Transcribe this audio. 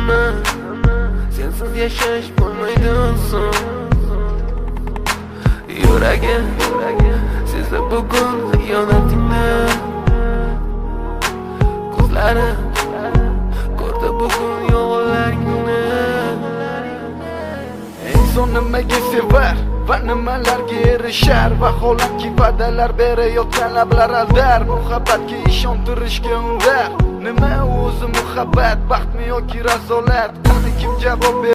bilaman, sensiz yashash bo'lmaydi oson. Yuragim sezdi bugun xiyonatingni, ko'zlarim ko'rdi bugun yolg'onlaringni. Inson nimaga sevar va nimalarga erishar, vaholanki va'dalar berayotgan lablar aldar, muhabbatga ishontirishga undar. Nima o'zi muhabbat, baxtmi yoki razolat? Qani kim javob